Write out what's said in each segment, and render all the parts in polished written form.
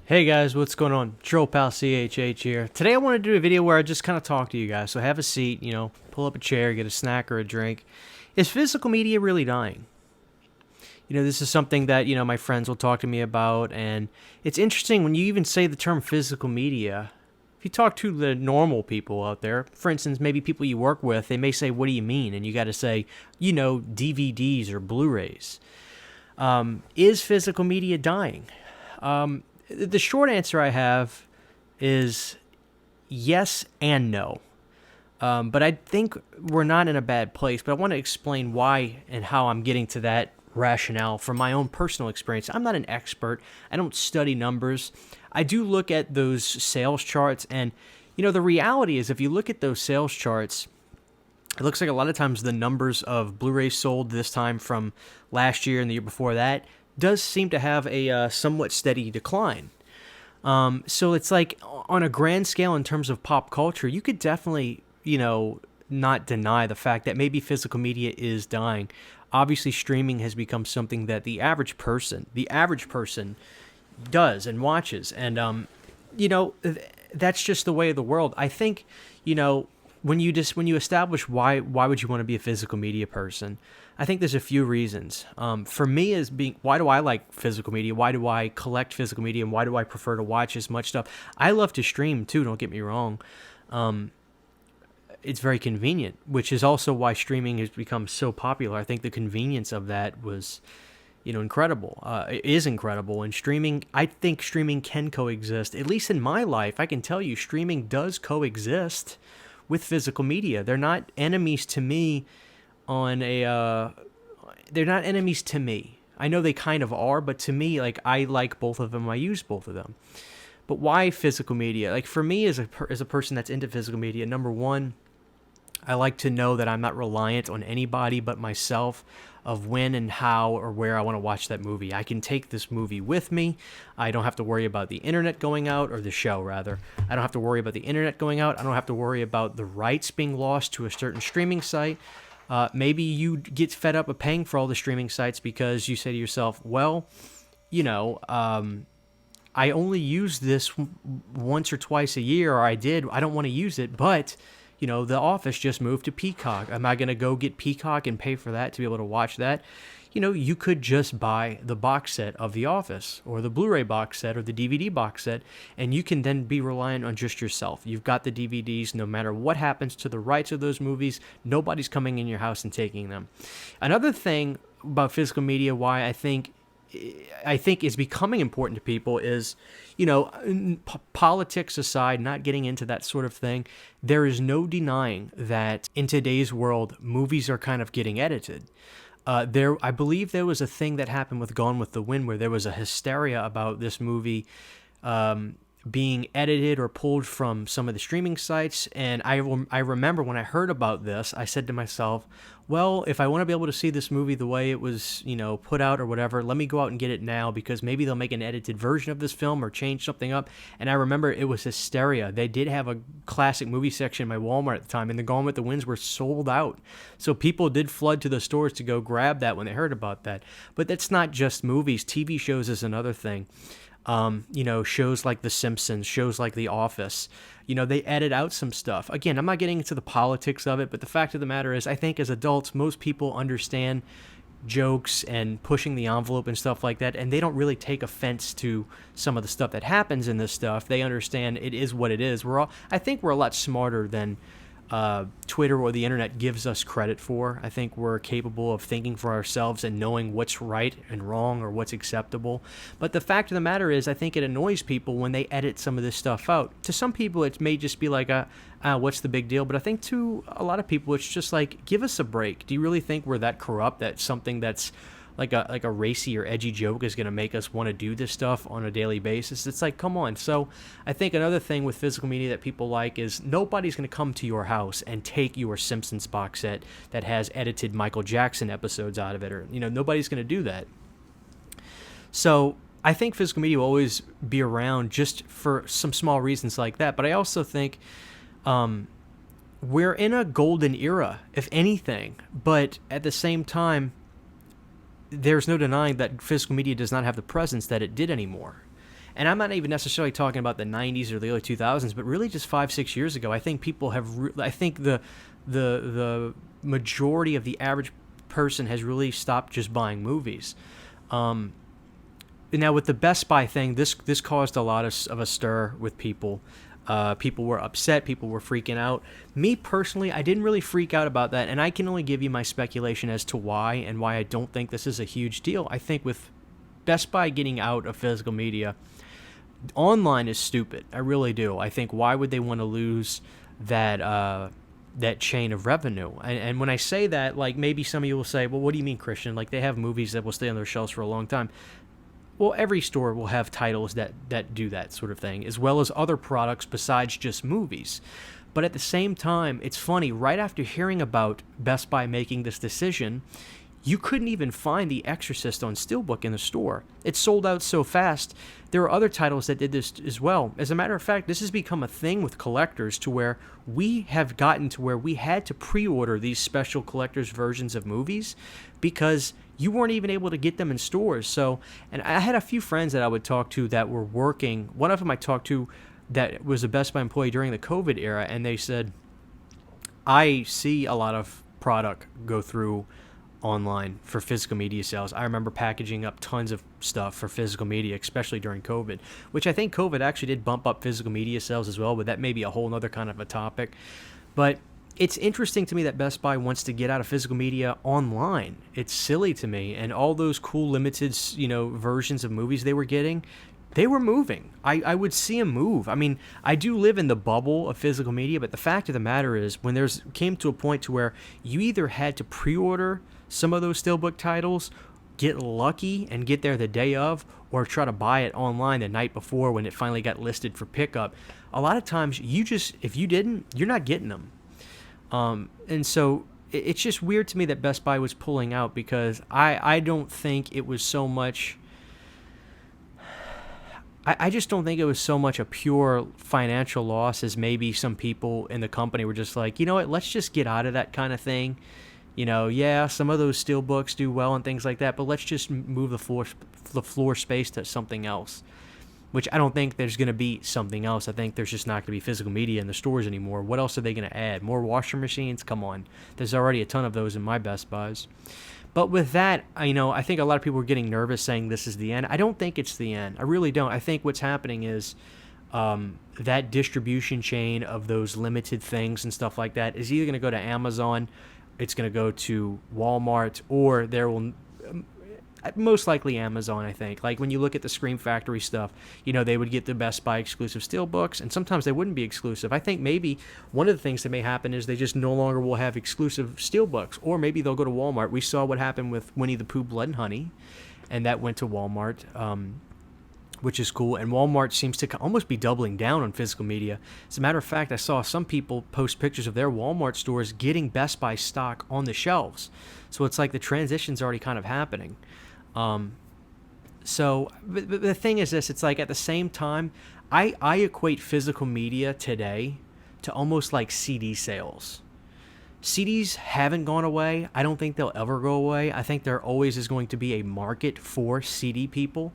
Hey guys, what's going on? Troll Pal CHH here. Today I want to do a video where I just kind of talk to you guys. So have a seat, pull up a chair, get a snack or a drink. Is physical media really dying? This is something that, my friends will talk to me about, and it's interesting when you even say the term physical media. If you talk to the normal people out there, for instance, maybe people you work with, they may say, what do you mean? And you got to say, DVDs or Blu-rays. Is physical media dying? The short answer I have is yes and no. But I think we're not in a bad place, but I want to explain why and how I'm getting to that rationale from my own personal experience. I'm not an expert. I don't study numbers. I do look at those sales charts, and, the reality is if you look at those sales charts, it looks like a lot of times the numbers of Blu-rays sold this time from last year and the year before that does seem to have a somewhat steady decline. So it's like on a grand scale in terms of pop culture, you could definitely, not deny the fact that maybe physical media is dying. Obviously, streaming has become something that the average person does and watches. And, that's just the way of the world. I think, when you establish why would you want to be a physical media person, I think there's a few reasons. For me, why do I like physical media? Why do I collect physical media? And why do I prefer to watch as much stuff? I love to stream too, don't get me wrong. It's very convenient, which is also why streaming has become so popular. I think the convenience of that was, incredible. It is incredible. And I think streaming can coexist. At least in my life, I can tell you streaming does coexist with physical media. They're not enemies to me they're not enemies to me. I know they kind of are, but to me, I like both of them. I use both of them. But why physical media? For me as a person that's into physical media, number one, I like to know that I'm not reliant on anybody but myself of when and how or where I want to watch that movie. I can take this movie with me. I don't have to worry about the internet going out, or the show rather. I don't have to worry about the internet going out. I don't have to worry about the rights being lost to a certain streaming site. Maybe you get fed up of paying for all the streaming sites because you say to yourself, well, I only use this once or twice a year, or I don't want to use it, but, The Office just moved to Peacock. Am I going to go get Peacock and pay for that to be able to watch that? You could just buy the box set of The Office, or the Blu-ray box set, or the DVD box set, and you can then be reliant on just yourself. You've got the DVDs. No matter what happens to the rights of those movies, nobody's coming in your house and taking them. Another thing about physical media, why I think is becoming important to people is, politics aside, not getting into that sort of thing, there is no denying that in today's world, movies are kind of getting edited. I believe there was a thing that happened with Gone with the Wind where there was a hysteria about this movie being edited or pulled from some of the streaming sites. And I remember when I heard about this, I said to myself, well, if I want to be able to see this movie the way it was, put out or whatever, let me go out and get it now, because maybe they'll make an edited version of this film or change something up. And I remember it was hysteria. They did have a classic movie section in my Walmart at the time, and the Gone with the Winds were sold out. So people did flood to the stores to go grab that when they heard about that. But that's not just movies. TV shows is another thing. Shows like The Simpsons, shows like The Office, they edit out some stuff. Again, I'm not getting into the politics of it, but the fact of the matter is, I think as adults, most people understand jokes and pushing the envelope and stuff like that, and they don't really take offense to some of the stuff that happens in this stuff. They understand it is what it is. I think we're a lot smarter than Twitter or the internet gives us credit for. I think we're capable of thinking for ourselves and knowing what's right and wrong or what's acceptable. But the fact of the matter is, I think it annoys people when they edit some of this stuff out. To some people, it may just be like, what's the big deal? But I think to a lot of people, it's just like, give us a break. Do you really think we're that corrupt that something that's like a racy or edgy joke is going to make us want to do this stuff on a daily basis? It's like, come on. So I think another thing with physical media that people like is nobody's going to come to your house and take your Simpsons box set that has edited Michael Jackson episodes out of it, or, nobody's going to do that. So I think physical media will always be around just for some small reasons like that. But I also think we're in a golden era, if anything. But at the same time, there's no denying that physical media does not have the presence that it did anymore. And I'm not even necessarily talking about the 90s or the early 2000s, but really just 5-6 years ago. I think people have I think the majority of the average person has really stopped just buying movies. Now with the Best Buy thing, this caused a lot of a stir with people. People were upset. People were freaking out. Me personally, I didn't really freak out about that, and I can only give you my speculation as to why and why I don't think this is a huge deal. I think with Best Buy getting out of physical media, online is stupid. I really do. I think why would they want to lose that that chain of revenue? And when I say that, like maybe some of you will say, well, what do you mean, Christian? Like they have movies that will stay on their shelves for a long time. Well, every store will have titles that do that sort of thing, as well as other products besides just movies. But at the same time, it's funny, right after hearing about Best Buy making this decision, you couldn't even find The Exorcist on Steelbook in the store. It sold out so fast. There are other titles that did this as well. As a matter of fact, this has become a thing with collectors to where we have gotten to where we had to pre-order these special collector's versions of movies because you weren't even able to get them in stores. So, and I had a few friends that I would talk to that were working. One of them I talked to that was a Best Buy employee during the COVID era, and they said, I see a lot of product go through online for physical media sales. I remember packaging up tons of stuff for physical media, especially during COVID, which I think COVID actually did bump up physical media sales as well, but that may be a whole other kind of a topic. But it's interesting to me that Best Buy wants to get out of physical media online. It's silly to me. And all those cool limited, versions of movies they were getting, they were moving. I would see them move. I mean, I do live in the bubble of physical media, but the fact of the matter is when came to a point to where you either had to pre-order some of those Steelbook titles, get lucky and get there the day of, or try to buy it online the night before when it finally got listed for pickup. A lot of times, if you didn't, you're not getting them. And so it's just weird to me that Best Buy was pulling out because I don't think it was so much. I just don't think it was so much a pure financial loss as maybe some people in the company were just like, you know what, let's just get out of that kind of thing. Yeah, some of those Steelbooks do well and things like that, but let's just move the floor space to something else. Which I don't think there's going to be something else. I think there's just not going to be physical media in the stores anymore. What else are they going to add? More washing machines? Come on. There's already a ton of those in my Best Buys. But with that, I think a lot of people are getting nervous saying this is the end. I don't think it's the end. I really don't. I think what's happening is that distribution chain of those limited things and stuff like that is either going to go to Amazon, it's going to go to Walmart, or there will most likely Amazon, I think. Like when you look at the Scream Factory stuff, they would get the Best Buy exclusive Steelbooks, and sometimes they wouldn't be exclusive. I think maybe one of the things that may happen is they just no longer will have exclusive Steelbooks, or maybe they'll go to Walmart. We saw what happened with Winnie the Pooh Blood and Honey, and that went to Walmart, which is cool. And Walmart seems to almost be doubling down on physical media. As a matter of fact, I saw some people post pictures of their Walmart stores getting Best Buy stock on the shelves. So it's like the transition's already kind of happening. So the thing is this, it's like at the same time, I equate physical media today to almost like CD sales. CDs haven't gone away. I don't think they'll ever go away. I think there always is going to be a market for CD people,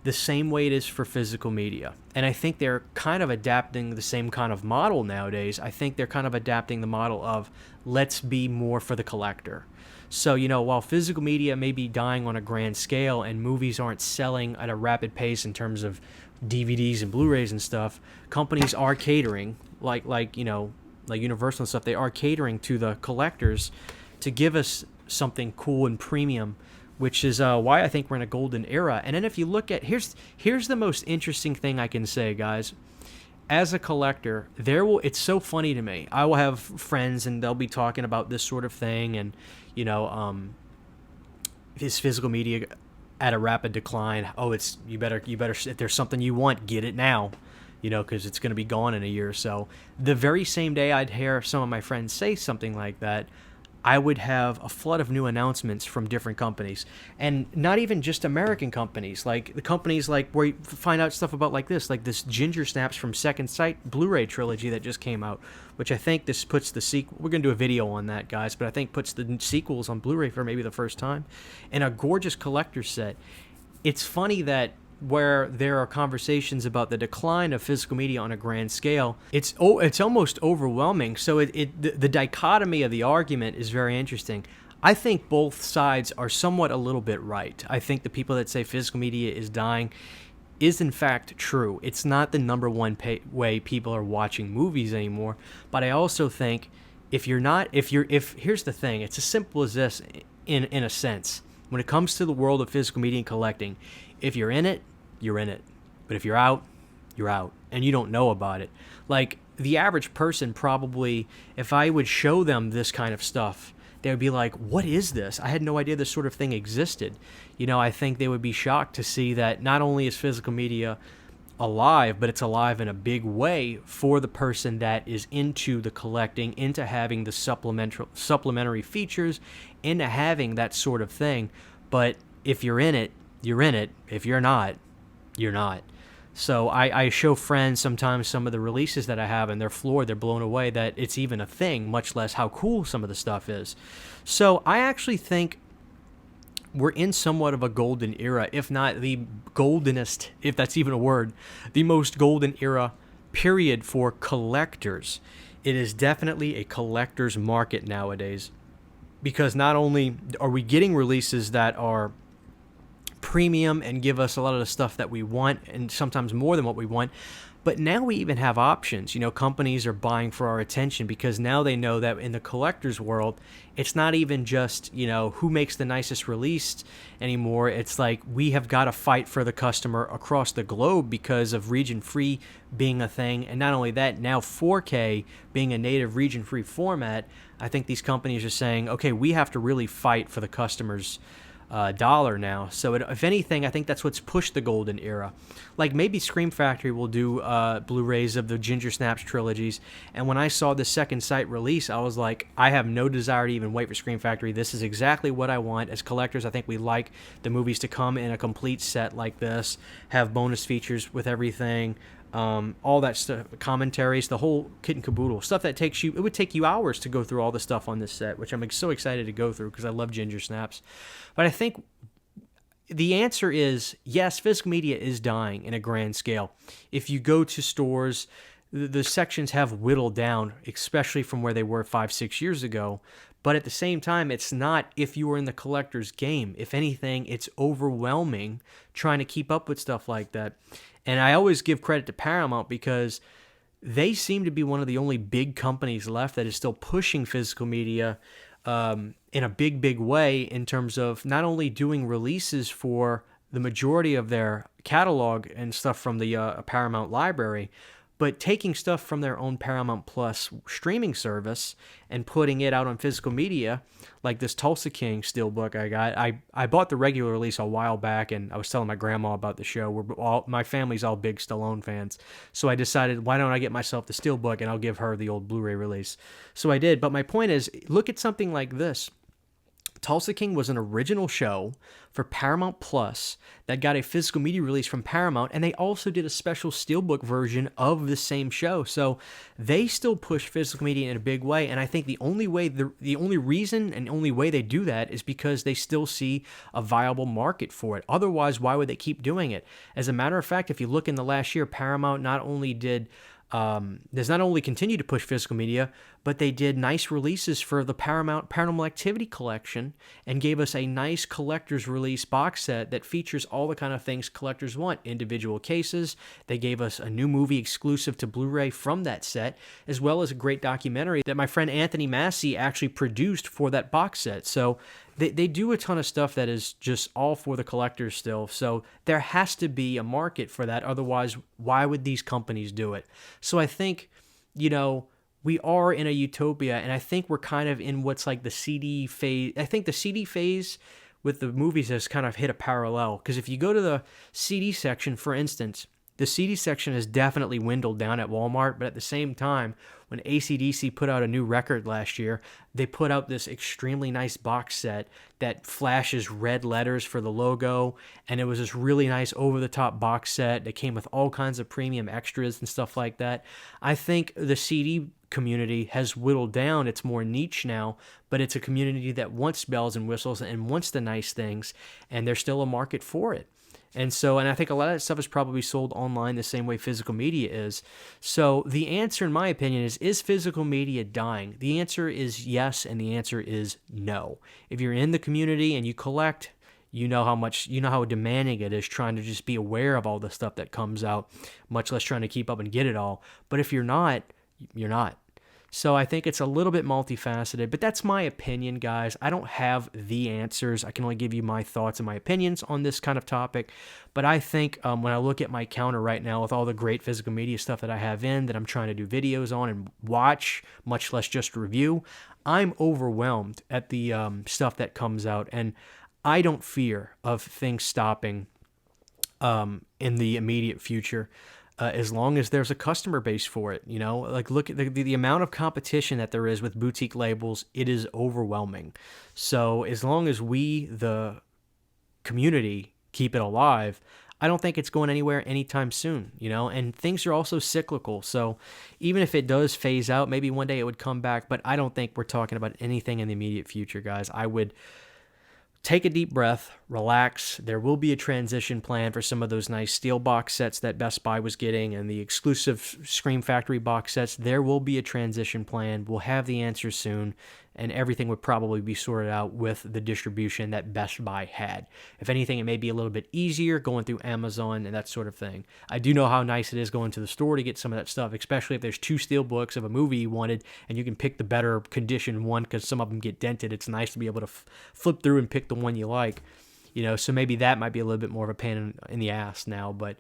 the same way it is for physical media. And I think they're kind of adapting the same kind of model nowadays. I think they're kind of adapting the model of let's be more for the collector. So, while physical media may be dying on a grand scale and movies aren't selling at a rapid pace in terms of DVDs and Blu-rays and stuff, companies are catering, like Universal and stuff, they are catering to the collectors to give us something cool and premium, which is why I think we're in a golden era. And then if you look at, here's the most interesting thing I can say, guys. As a collector, it's so funny to me. I will have friends and they'll be talking about this sort of thing, and is physical media at a rapid decline? Oh, you better if there's something you want, get it now, because it's going to be gone in a year or so. The very same day I'd hear some of my friends say something like that, I would have a flood of new announcements from different companies, and not even just American companies, like the companies like where you find out stuff about like this Ginger Snaps from Second Sight Blu-ray trilogy that just came out, which I think this puts the sequel. We're gonna do a video on that, guys, but I think puts the sequels on Blu-ray for maybe the first time, and a gorgeous collector's set. It's funny that where there are conversations about the decline of physical media on a grand scale, it's almost overwhelming. So the dichotomy of the argument is very interesting. I think both sides are somewhat a little bit right. I think the people that say physical media is dying is in fact true. It's not the number one way people are watching movies anymore. But I also think if here's the thing, it's as simple as this in a sense. When it comes to the world of physical media and collecting, if you're in it, you're in it. But if you're out, you're out. And you don't know about it. Like, the average person probably, if I would show them this kind of stuff, they would be like, what is this? I had no idea this sort of thing existed. I think they would be shocked to see that not only is physical media alive, but it's alive in a big way for the person that is into the collecting, into having the supplementary features, into having that sort of thing. But if you're in it, you're in it. If you're not, you're not. So I show friends sometimes some of the releases that I have, and they're floored, they're blown away that it's even a thing, much less how cool some of the stuff is. So I actually think we're in somewhat of a golden era, if not the goldenest, if that's even a word, the most golden era period for collectors. It is definitely a collector's market nowadays, because not only are we getting releases that are premium and give us a lot of the stuff that we want, and sometimes more than what we want, but now we even have options. Companies are buying for our attention because now they know that in the collector's world, it's not even just, who makes the nicest release anymore. It's like we have got to fight for the customer across the globe because of region-free being a thing. And not only that, now 4K being a native region-free format, I think these companies are saying, okay, we have to really fight for the customer's dollar now. So if anything, I think that's what's pushed the golden era. Like maybe Scream Factory will do Blu-rays of the Ginger Snaps trilogies, and when I saw the second sight release, I was like, I have no desire to even wait for Scream Factory. This is exactly what I want. As collectors, I think we like the movies to come in a complete set like this, have bonus features with everything, all that stuff, commentaries, the whole kit and caboodle, stuff that it would take you hours to go through all the stuff on this set, which I'm so excited to go through because I love Ginger Snaps. But I think the answer is yes, physical media is dying in a grand scale. If you go to stores, the sections have whittled down, especially from where they were 5-6 years ago. But at the same time, it's not if you were in the collector's game. If anything, it's overwhelming trying to keep up with stuff like that. And I always give credit to Paramount because they seem to be one of the only big companies left that is still pushing physical media in a big, big way in terms of not only doing releases for the majority of their catalog and stuff from the Paramount library, but taking stuff from their own Paramount Plus streaming service and putting it out on physical media, like this Tulsa King steelbook I got. I bought the regular release a while back, and I was telling my grandma about the show. My family's all big Stallone fans, so I decided, why don't I get myself the steelbook, and I'll give her the old Blu-ray release. So I did, but my point is, look at something like this. Tulsa King was an original show for Paramount Plus that got a physical media release from Paramount, and they also did a special steelbook version of the same show. So they still push physical media in a big way, and I think the only reason and only way they do that is because they still see a viable market for it. Otherwise, why would they keep doing it? As a matter of fact, if you look in the last year, Paramount not only continued to push physical media, but they did nice releases for the Paramount Paranormal Activity collection and gave us a nice collector's release box set that features all the kind of things collectors want. Individual cases. They gave us a new movie exclusive to Blu-ray from that set, as well as a great documentary that my friend Anthony Massey actually produced for that box set. So they do a ton of stuff that is just all for the collectors still. So there has to be a market for that. Otherwise, why would these companies do it? So I think, we are in a utopia, and I think we're kind of in what's like the CD phase. I think the CD phase with the movies has kind of hit a parallel, because if you go to the CD section, for instance, the CD section has definitely dwindled down at Walmart, but at the same time, when AC/DC put out a new record last year, they put out this extremely nice box set that flashes red letters for the logo, and it was this really nice over-the-top box set that came with all kinds of premium extras and stuff like that. I think the CD community has whittled down. It's more niche now, but it's a community that wants bells and whistles and wants the nice things, and there's still a market for it. And so, and I think a lot of that stuff is probably sold online the same way physical media is. So the answer, in my opinion, is physical media dying? The answer is yes, and the answer is no. If you're in the community and you collect, you know how demanding it is trying to just be aware of all the stuff that comes out, much less trying to keep up and get it all. But if you're not, you're not. So I think it's a little bit multifaceted, but that's my opinion, guys. I don't have the answers. I can only give you my thoughts and my opinions on this kind of topic. But I think when I look at my counter right now with all the great physical media stuff that I have that I'm trying to do videos on and watch, much less just review, I'm overwhelmed at the stuff that comes out. And I don't fear of things stopping in the immediate future. As long as there's a customer base for it, like look at the amount of competition that there is with boutique labels. It is overwhelming. So as long as we, the community, keep it alive, I don't think it's going anywhere anytime soon, and things are also cyclical. So even if it does phase out, maybe one day it would come back, but I don't think we're talking about anything in the immediate future, guys. I would take a deep breath, relax. There will be a transition plan for some of those nice steel box sets that Best Buy was getting and the exclusive Scream Factory box sets. There will be a transition plan. We'll have the answers soon, and everything would probably be sorted out with the distribution that Best Buy had. If anything, it may be a little bit easier going through Amazon and that sort of thing. I do know how nice it is going to the store to get some of that stuff, especially if there's 2 steel books of a movie you wanted and you can pick the better condition one because some of them get dented. It's nice to be able to flip through and pick the one you like. So maybe that might be a little bit more of a pain in the ass now, but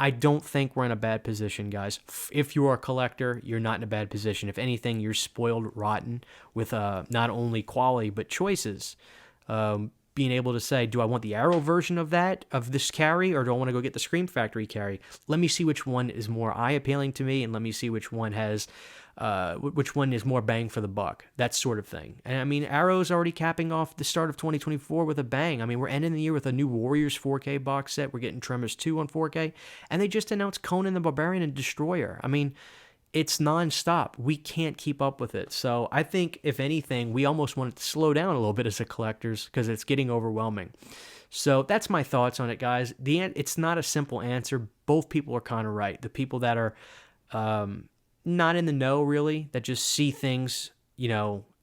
I don't think we're in a bad position, guys. If you are a collector, you're not in a bad position. If anything, you're spoiled rotten with not only quality, but choices. Being able to say, do I want the Arrow version of this carry, or do I want to go get the Scream Factory carry? Let me see which one is more eye-appealing to me, and let me see which one has which one is more bang for the buck, that sort of thing. And I mean, Arrow's already capping off the start of 2024 with a bang. I mean, we're ending the year with a new Warriors 4K box set. We're getting Tremors 2 on 4K, and they just announced Conan the Barbarian and Destroyer. I mean, it's nonstop. We can't keep up with it. So I think, if anything, we almost want it to slow down a little bit as a collectors because it's getting overwhelming. So that's my thoughts on it, guys. It's not a simple answer. Both people are kind of right. The people that are not in the know, really, that just see things,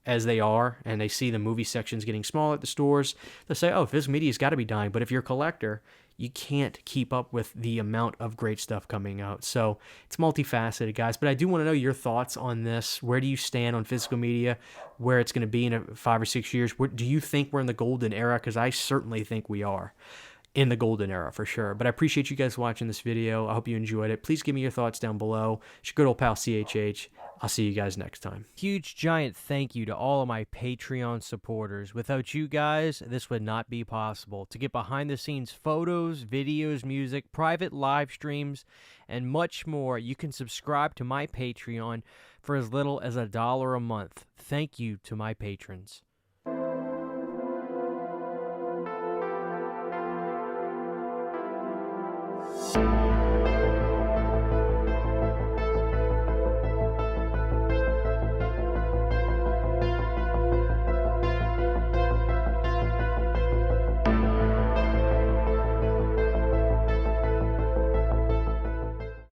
as they are, and they see the movie sections getting smaller at the stores, they'll say, oh, physical media's got to be dying. But if you're a collector, you can't keep up with the amount of great stuff coming out. So it's multifaceted, guys. But I do want to know your thoughts on this. Where do you stand on physical media, where it's going to be in 5 or 6 years? Do you think we're in the golden era? Because I certainly think we are in the golden era for sure. But I appreciate you guys watching this video. I hope you enjoyed it. Please give me your thoughts down below. It's your good old pal CHH. I'll see you guys next time. Huge giant thank you to all of my Patreon supporters. Without you guys, this would not be possible. To get behind the scenes photos, videos, music, private live streams, and much more, you can subscribe to my Patreon for as little as $1 a month. Thank you to my patrons.